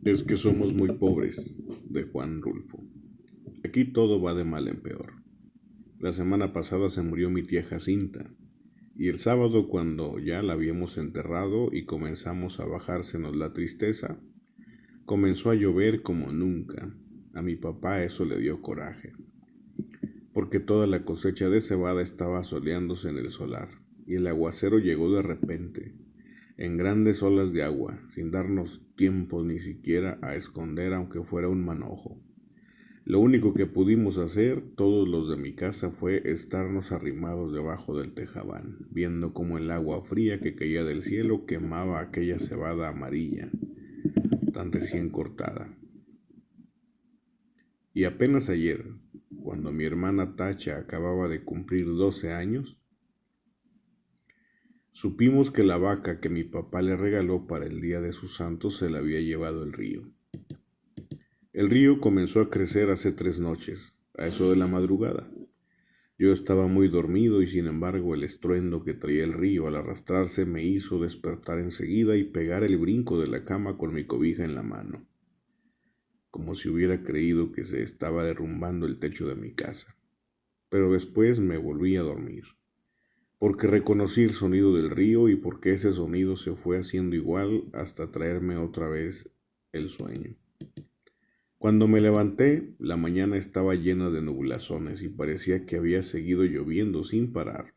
Es que somos muy pobres, de Juan Rulfo. Aquí todo va de mal en peor. La semana pasada se murió mi tía Jacinta, y el sábado, cuando ya la habíamos enterrado y comenzamos a bajársenos la tristeza, comenzó a llover como nunca. A mi papá eso le dio coraje, porque toda la cosecha de cebada estaba soleándose en el solar, y el aguacero llegó de repente, en grandes olas de agua, sin darnos tiempo ni siquiera a esconder aunque fuera un manojo. Lo único que pudimos hacer, todos los de mi casa, fue estarnos arrimados debajo del tejabán, viendo cómo el agua fría que caía del cielo quemaba aquella cebada amarilla, tan recién cortada. Y apenas ayer, cuando mi hermana Tacha acababa de cumplir 12 años, supimos que la vaca que mi papá le regaló para el día de su santo se la había llevado el río. El río comenzó a crecer hace 3 noches, a eso de la madrugada. Yo estaba muy dormido y sin embargo el estruendo que traía el río al arrastrarse me hizo despertar enseguida y pegar el brinco de la cama con mi cobija en la mano, como si hubiera creído que se estaba derrumbando el techo de mi casa. Pero después me volví a dormir, porque reconocí el sonido del río y porque ese sonido se fue haciendo igual hasta traerme otra vez el sueño. Cuando me levanté, la mañana estaba llena de nublazones y parecía que había seguido lloviendo sin parar.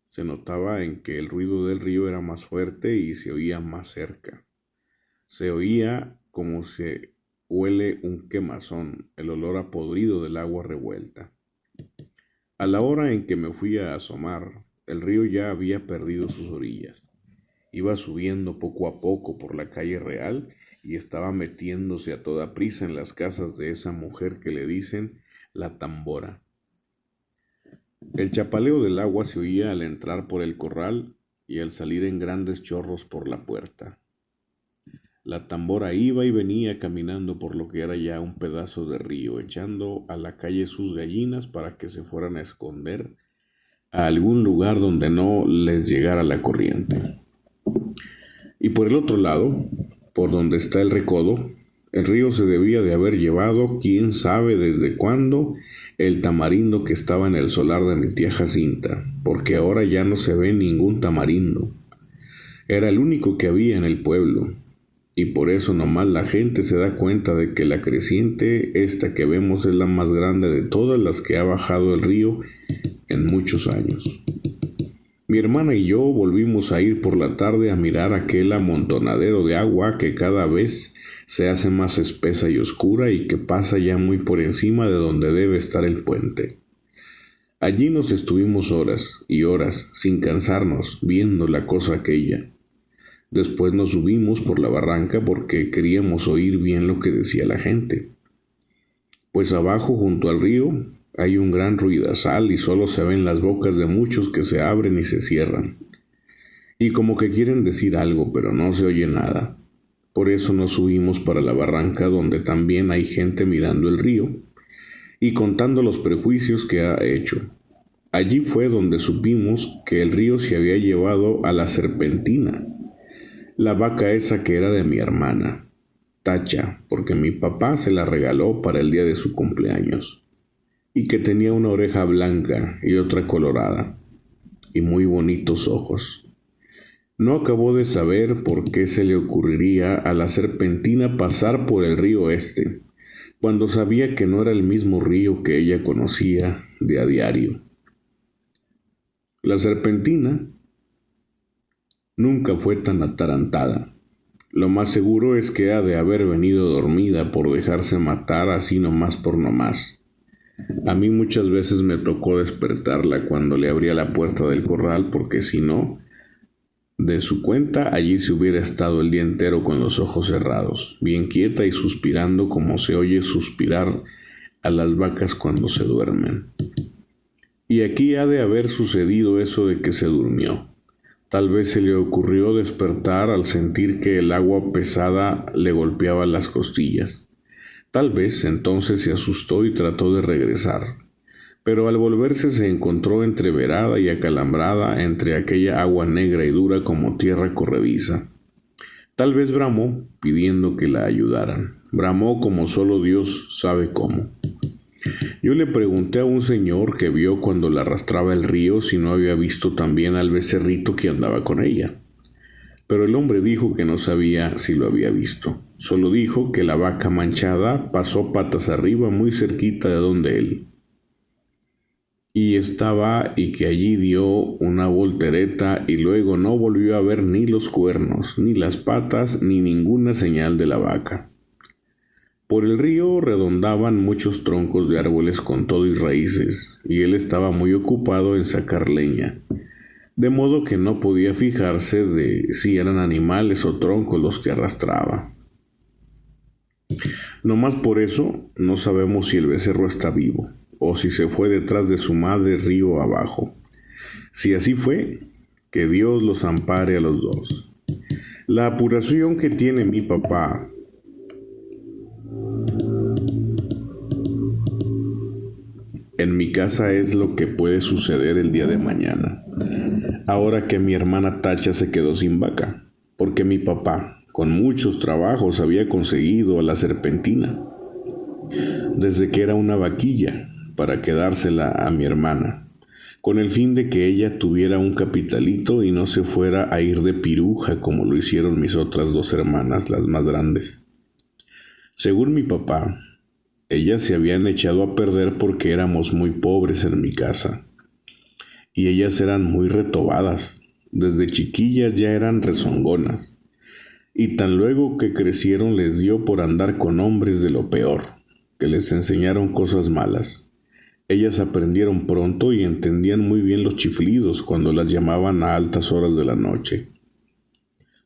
Se notaba en que el ruido del río era más fuerte y se oía más cerca. Se oía como se huele un quemazón, el olor a podrido del agua revuelta. A la hora en que me fui a asomar, el río ya había perdido sus orillas. Iba subiendo poco a poco por la calle real y estaba metiéndose a toda prisa en las casas de esa mujer que le dicen la tambora. El chapaleo del agua se oía al entrar por el corral y al salir en grandes chorros por la puerta. La tambora iba y venía caminando por lo que era ya un pedazo de río, echando a la calle sus gallinas para que se fueran a esconder a algún lugar donde no les llegara la corriente. Y por el otro lado, por donde está el recodo, el río se debía de haber llevado, quién sabe desde cuándo, el tamarindo que estaba en el solar de mi tía Jacinta, porque ahora ya no se ve ningún tamarindo. Era el único que había en el pueblo, y por eso nomás la gente se da cuenta de que la creciente, esta que vemos, es la más grande de todas las que ha bajado el río en muchos años. Mi hermana y yo volvimos a ir por la tarde a mirar aquel amontonadero de agua que cada vez se hace más espesa y oscura y que pasa ya muy por encima de donde debe estar el puente. Allí nos estuvimos horas y horas, sin cansarnos, viendo la cosa aquella. Después nos subimos por la barranca porque queríamos oír bien lo que decía la gente. Pues abajo, junto al río, hay un gran ruidazal y solo se ven las bocas de muchos que se abren y se cierran. Y como que quieren decir algo, pero no se oye nada. Por eso nos subimos para la barranca donde también hay gente mirando el río y contando los prejuicios que ha hecho. Allí fue donde supimos que el río se había llevado a la Serpentina, la vaca esa que era de mi hermana, Tacha, porque mi papá se la regaló para el día de su cumpleaños, y que tenía una oreja blanca y otra colorada, y muy bonitos ojos. No acabó de saber por qué se le ocurriría a la Serpentina pasar por el río este, cuando sabía que no era el mismo río que ella conocía de a diario. La Serpentina nunca fue tan atarantada. Lo más seguro es que ha de haber venido dormida por dejarse matar así nomás por nomás. A mí muchas veces me tocó despertarla cuando le abría la puerta del corral porque si no, de su cuenta allí se hubiera estado el día entero con los ojos cerrados, bien quieta y suspirando como se oye suspirar a las vacas cuando se duermen. Y aquí ha de haber sucedido eso de que se durmió. Tal vez se le ocurrió despertar al sentir que el agua pesada le golpeaba las costillas. Tal vez entonces se asustó y trató de regresar, pero al volverse se encontró entreverada y acalambrada entre aquella agua negra y dura como tierra corrediza. Tal vez bramó pidiendo que la ayudaran. Bramó como solo Dios sabe cómo. Yo le pregunté a un señor que vio cuando la arrastraba el río si no había visto también al becerrito que andaba con ella. Pero el hombre dijo que no sabía si lo había visto. Solo dijo que la vaca manchada pasó patas arriba muy cerquita de donde él y estaba, y que allí dio una voltereta y luego no volvió a ver ni los cuernos, ni las patas, ni ninguna señal de la vaca. Por el río redondaban muchos troncos de árboles con todo y raíces, y él estaba muy ocupado en sacar leña, de modo que no podía fijarse de si eran animales o troncos los que arrastraba. No más por eso no sabemos si el becerro está vivo, o si se fue detrás de su madre río abajo. Si así fue, que Dios los ampare a los dos. La apuración que tiene mi papá en mi casa es lo que puede suceder el día de mañana, ahora que mi hermana Tacha se quedó sin vaca, porque mi papá, con muchos trabajos, había conseguido a la serpentina, desde que era una vaquilla, para quedársela a mi hermana, con el fin de que ella tuviera un capitalito y no se fuera a ir de piruja como lo hicieron mis otras dos hermanas, las más grandes. Según mi papá, ellas se habían echado a perder porque éramos muy pobres en mi casa, y ellas eran muy retobadas, desde chiquillas ya eran rezongonas, y tan luego que crecieron les dio por andar con hombres de lo peor, que les enseñaron cosas malas. Ellas aprendieron pronto y entendían muy bien los chiflidos cuando las llamaban a altas horas de la noche.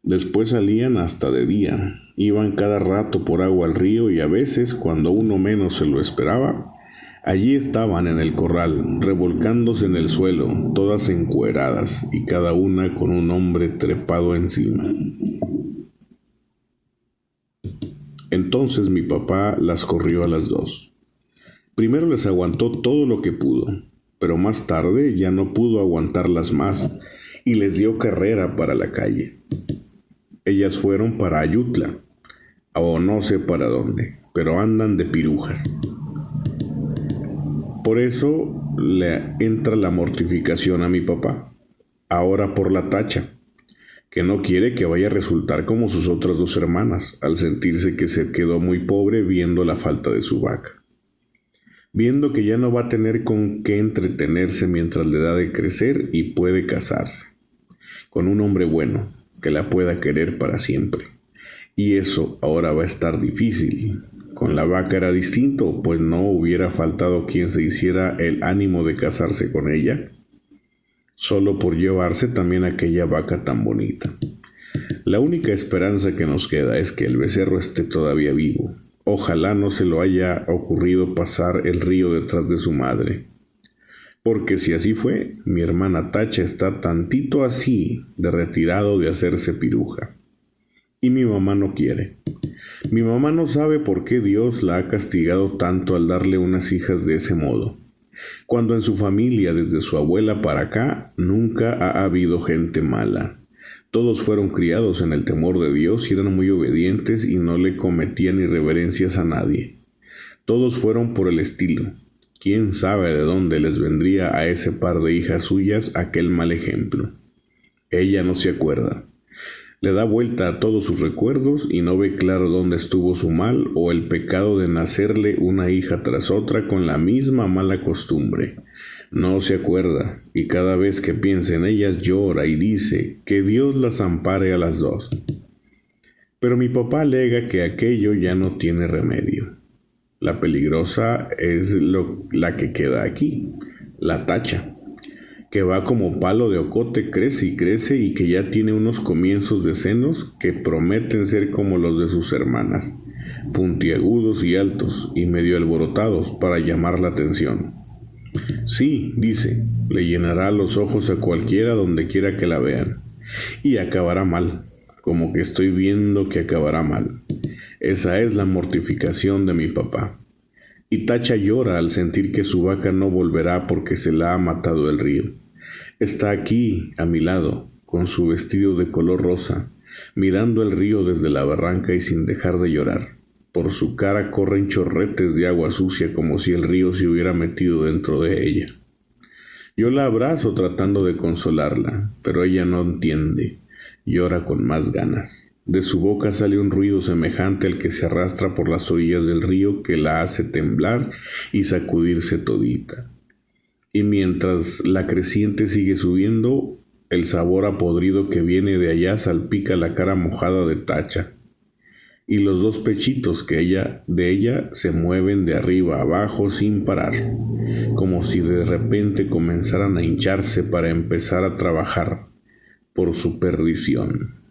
Después salían hasta de día, iban cada rato por agua al río y a veces, cuando uno menos se lo esperaba, allí estaban en el corral, revolcándose en el suelo, todas encueradas y cada una con un hombre trepado encima. Entonces mi papá las corrió a las dos. Primero les aguantó todo lo que pudo, pero más tarde ya no pudo aguantarlas más y les dio carrera para la calle. Ellas fueron para Ayutla, o no sé para dónde, pero andan de pirujas. Por eso le entra la mortificación a mi papá, ahora por la Tacha, que no quiere que vaya a resultar como sus otras dos hermanas, al sentirse que se quedó muy pobre viendo la falta de su vaca. Viendo que ya no va a tener con qué entretenerse mientras le da de crecer y puede casarse con un hombre bueno que la pueda querer para siempre. Y eso ahora va a estar difícil. Con la vaca era distinto, pues no hubiera faltado quien se hiciera el ánimo de casarse con ella, solo por llevarse también aquella vaca tan bonita. La única esperanza que nos queda es que el becerro esté todavía vivo. Ojalá no se lo haya ocurrido pasar el río detrás de su madre, porque si así fue, mi hermana Tacha está tantito así de retirado de hacerse piruja. Y mi mamá no quiere. Mi mamá no sabe por qué Dios la ha castigado tanto al darle unas hijas de ese modo, cuando en su familia, desde su abuela para acá, nunca ha habido gente mala. Todos fueron criados en el temor de Dios y eran muy obedientes y no le cometían irreverencias a nadie. Todos fueron por el estilo. ¿Quién sabe de dónde les vendría a ese par de hijas suyas aquel mal ejemplo? Ella no se acuerda. Le da vuelta a todos sus recuerdos y no ve claro dónde estuvo su mal o el pecado de nacerle una hija tras otra con la misma mala costumbre. No se acuerda, y cada vez que piensa en ellas llora y dice que Dios las ampare a las dos. Pero mi papá alega que aquello ya no tiene remedio. La peligrosa es la que queda aquí, la Tacha, que va como palo de ocote, crece y que ya tiene unos comienzos de senos que prometen ser como los de sus hermanas, puntiagudos y altos y medio alborotados para llamar la atención. Sí, dice, le llenará los ojos a cualquiera donde quiera que la vean. Y acabará mal, como que estoy viendo que acabará mal. Esa es la mortificación de mi papá. Y Tacha llora al sentir que su vaca no volverá porque se la ha matado el río. Está aquí, a mi lado, con su vestido de color rosa, mirando el río desde la barranca y sin dejar de llorar. Por su cara corren chorretes de agua sucia como si el río se hubiera metido dentro de ella. Yo la abrazo tratando de consolarla, pero ella no entiende. Llora con más ganas. De su boca sale un ruido semejante al que se arrastra por las orillas del río que la hace temblar y sacudirse todita. Y mientras la creciente sigue subiendo, el sabor a podrido que viene de allá salpica la cara mojada de Tacha. Y los dos pechitos de ella se mueven de arriba a abajo sin parar, como si de repente comenzaran a hincharse para empezar a trabajar por su perdición.